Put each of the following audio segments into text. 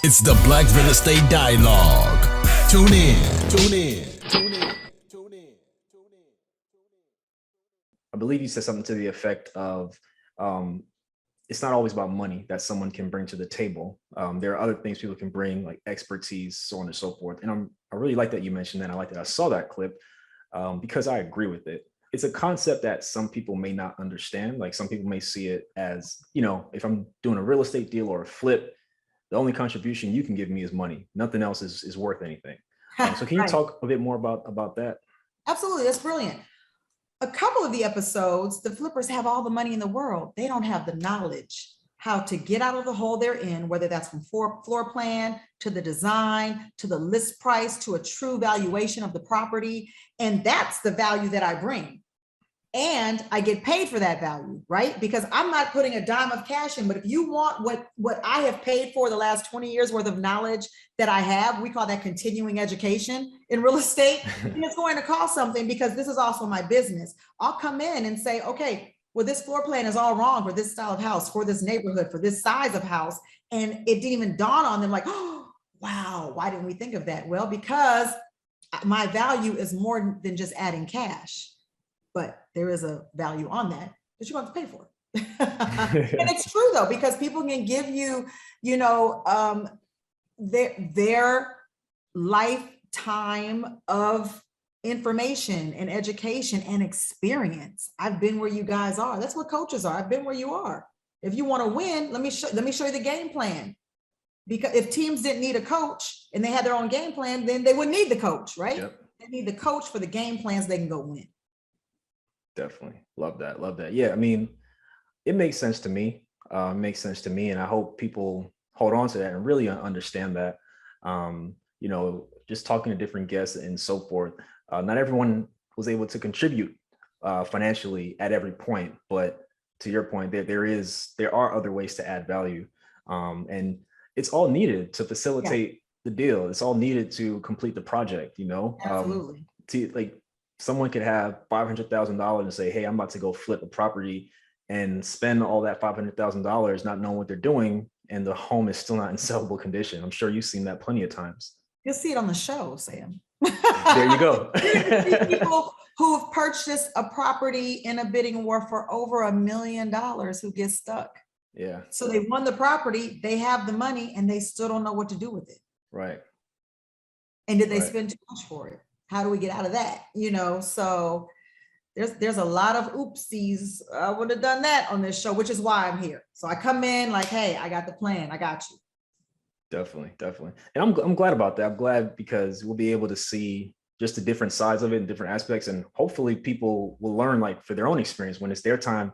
It's the Black Real Estate Dialogue. Tune in. Tune in. Tune in. Tune in. I believe you said something to the effect of it's not always about money that someone can bring to the table. There are other things people can bring, like expertise, so on and so forth. And I really like that you mentioned that. I like that I saw that clip because I agree with it. It's a concept that some people may not understand. Like some people may see it as, if I'm doing a real estate deal or a flip, the only contribution you can give me is money. Nothing else is worth anything. So can you Right. talk a bit more about that? Absolutely. That's brilliant. A couple of the episodes, the flippers have all the money in the world. They don't have the knowledge how to get out of the hole they're in, whether that's from floor plan to the design, to the list price, to a true valuation of the property. And that's the value that I bring. And I get paid for that value, right? Because I'm not putting a dime of cash in, but if you want what I have paid for the last 20 years worth of knowledge that I have, we call that continuing education in real estate, and it's going to cost something because this is also my business. I'll come in and say, okay, well, this floor plan is all wrong for this style of house, for this neighborhood, for this size of house. And it didn't even dawn on them like, oh, wow, why didn't we think of that? Well, because my value is more than just adding cash. But there is a value on that you're going to pay for. And it's true though, because people can give you, their lifetime of information and education and experience. I've been where you guys are. That's what coaches are. I've been where you are. If you want to win, let me show you the game plan. Because if teams didn't need a coach and they had their own game plan, then they wouldn't need the coach, right? Yep. They need the coach for the game plans they can go win. Definitely. Love that. Love that. Yeah. I mean, it makes sense to me. And I hope people hold on to that and really understand that. Just talking to different guests and so forth, not everyone was able to contribute financially at every point, but to your point, there are other ways to add value. And it's all needed to facilitate the deal. It's all needed to complete the project, Absolutely. Someone could have $500,000 and say, hey, I'm about to go flip a property and spend all that $500,000 not knowing what they're doing. And the home is still not in sellable condition. I'm sure you've seen that plenty of times. You'll see it on the show, Sam. There you go. People who have purchased a property in a bidding war for over $1 million who get stuck. Yeah. So they won the property, they have the money, and they still don't know what to do with it. Right. And did they spend too much for it? How do we get out of that? So there's a lot of oopsies. I would have done that on this show, which is why I'm here. So I come in like, hey, I got the plan. I got you. Definitely. And I'm glad about that. I'm glad because we'll be able to see just the different sides of it and different aspects. And hopefully people will learn, like, for their own experience when it's their time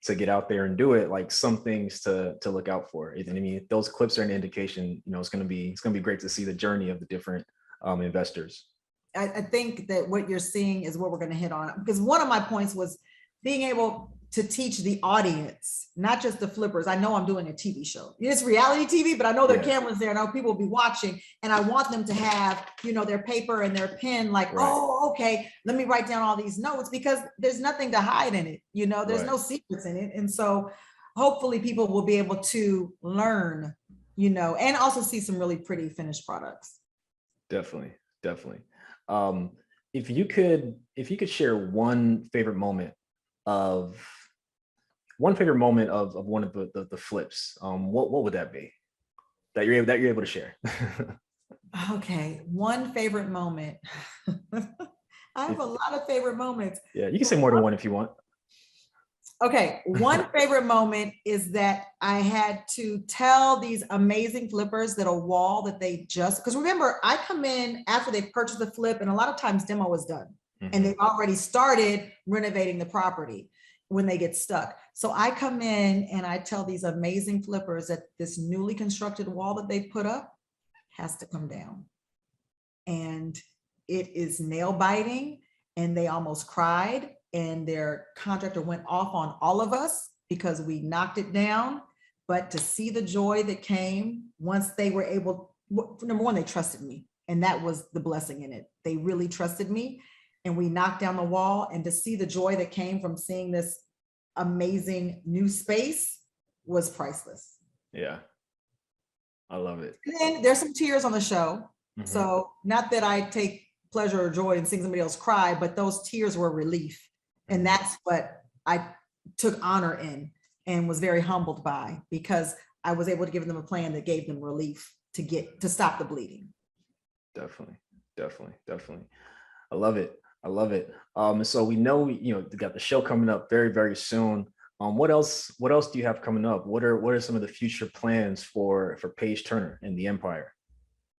to get out there and do it, like some things to look out for. I mean, those clips are an indication, it's going to be great to see the journey of the different investors. I think that what you're seeing is what we're going to hit on, because one of my points was being able to teach the audience, not just the flippers. I know I'm doing a TV show. It's reality TV, but I know there are cameras there. I know people will be watching, and I want them to have, their paper and their pen, like, oh, okay, let me write down all these notes, because there's nothing to hide in it. There's no secrets in it. And so hopefully people will be able to learn, and also see some really pretty finished products. Definitely. If you could share one favorite moment of one of the flips, what would that be that you're able to share? Okay, one favorite moment. I have a lot of favorite moments. Yeah, you can say more than one if you want. Okay, one favorite moment is that I had to tell these amazing flippers that a wall that because remember, I come in after they've purchased the flip, and a lot of times demo is done, and they've already started renovating the property when they get stuck. So I come in and I tell these amazing flippers that this newly constructed wall that they put up has to come down. And it is nail biting, and they almost cried. And their contractor went off on all of us because we knocked it down. But to see the joy that came once they were able, number one, they trusted me. And that was the blessing in it. They really trusted me, and we knocked down the wall. And to see the joy that came from seeing this amazing new space was priceless. Yeah. I love it. And then there's some tears on the show. Mhm. So not that I take pleasure or joy in seeing somebody else cry, but those tears were relief. And that's what I took honor in and was very humbled by, because I was able to give them a plan that gave them relief to stop the bleeding. Definitely. I love it. And so we know, we got the show coming up very, very soon. What else do you have coming up? What are some of the future plans for Paige Turner and the Empire?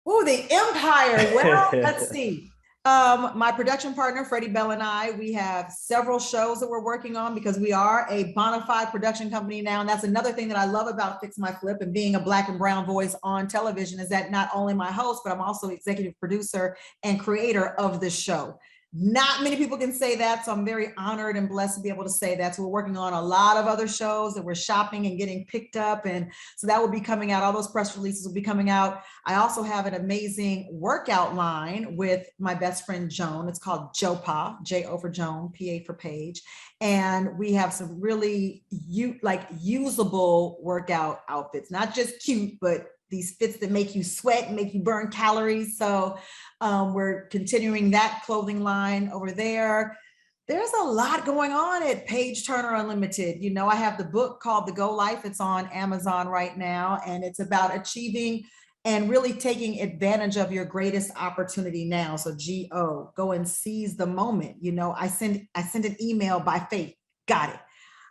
Oh, the Empire. Well, let's see. My production partner, Freddie Bell, and I, we have several shows that we're working on because we are a bona fide production company now. And that's another thing that I love about Fix My Flip and being a Black and brown voice on television, is that not only my host, but I'm also executive producer and creator of this show. Not many people can say that, so I'm very honored and blessed to be able to say that. So we're working on a lot of other shows that we're shopping and getting picked up, and so that will be coming out. All those press releases will be coming out. I also have an amazing workout line with my best friend Joan. It's called JoPa, J-O for Joan, P-A for Paige, and we have some really usable workout outfits, not just cute, but these fits that make you sweat and make you burn calories. So we're continuing that clothing line over there. There's a lot going on at Paige Turner Unlimited. I have the book called The Go Life. It's on Amazon right now, and it's about achieving and really taking advantage of your greatest opportunity now. So G-O, go and seize the moment. I sent an email by faith, got it.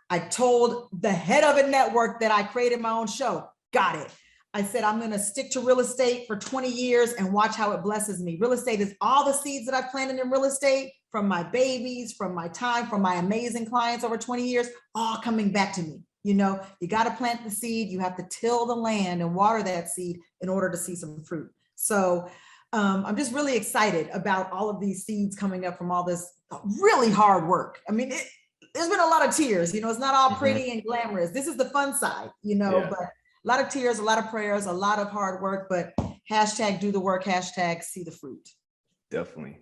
I told the head of a network that I created my own show, got it. I said, I'm going to stick to real estate for 20 years and watch how it blesses me. Real estate is all the seeds that I've planted in real estate, from my babies, from my time, from my amazing clients over 20 years, all coming back to me. You got to plant the seed. You have to till the land and water that seed in order to see some fruit. So I'm just really excited about all of these seeds coming up from all this really hard work. I mean, there's been a lot of tears. It's not all pretty and glamorous. This is the fun side, but a lot of tears, a lot of prayers, a lot of hard work, but hashtag do the work, hashtag see the fruit. Definitely.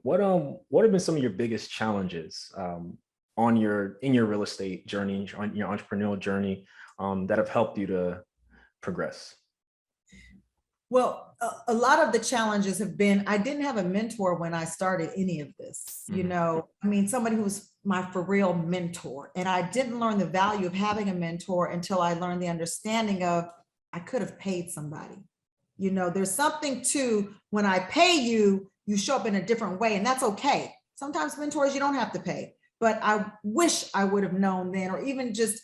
What have been some of your biggest challenges in your real estate journey, on your entrepreneurial journey, that have helped you to progress? Well, a lot of the challenges have been, I didn't have a mentor when I started any of this, somebody who was my for real mentor. And I didn't learn the value of having a mentor until I learned the understanding of, I could have paid somebody. There's something to, when I pay you, you show up in a different way, and that's okay. Sometimes mentors, you don't have to pay, but I wish I would have known then, or even just,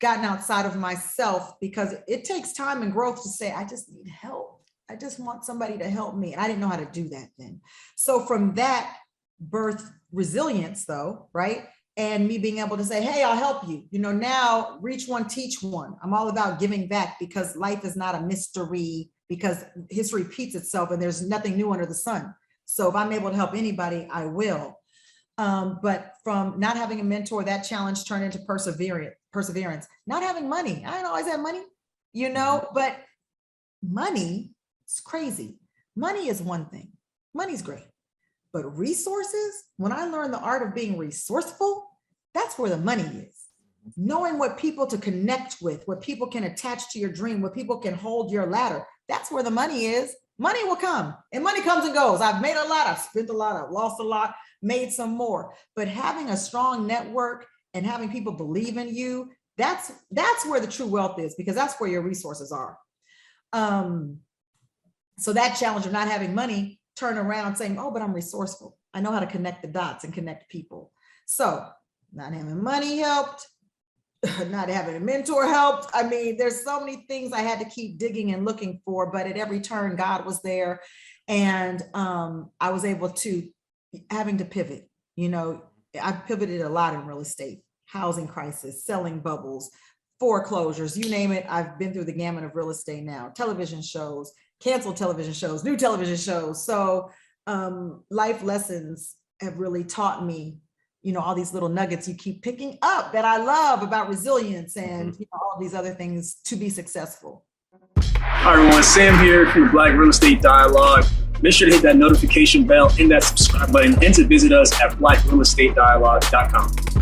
gotten outside of myself, because it takes time and growth to say, I just need help. I just want somebody to help me. And I didn't know how to do that then. So from that birth resilience though, right? And me being able to say, hey, I'll help you. Now reach one, teach one. I'm all about giving back, because life is not a mystery, because history repeats itself and there's nothing new under the sun. So if I'm able to help anybody, I will. But from not having a mentor, that challenge turned into perseverance, not having money. I don't always have money, but money is crazy. Money is one thing. Money's great. But resources, when I learned the art of being resourceful, that's where the money is. Knowing what people to connect with, what people can attach to your dream, what people can hold your ladder, that's where the money is. Money will come, and money comes and goes. I've made a lot, I've spent a lot, I've lost a lot, made some more. But having a strong network and having people believe in you, that's where the true wealth is, because that's where your resources are. So that challenge of not having money, turn around saying, oh, but I'm resourceful. I know how to connect the dots and connect people. So not having money helped, not having a mentor helped. I mean, there's so many things I had to keep digging and looking for, but at every turn, God was there. And I was able to, having to pivot. I've pivoted a lot in real estate, housing crisis, selling bubbles, foreclosures, you name it. I've been through the gamut of real estate now, television shows, canceled television shows, new television shows. So life lessons have really taught me, all these little nuggets you keep picking up that I love about resilience and all these other things to be successful. Hi everyone, Sam here from the Black Real Estate Dialogue. Make sure to hit that notification bell and that subscribe button, and to visit us at blackrealestatedialogue.com.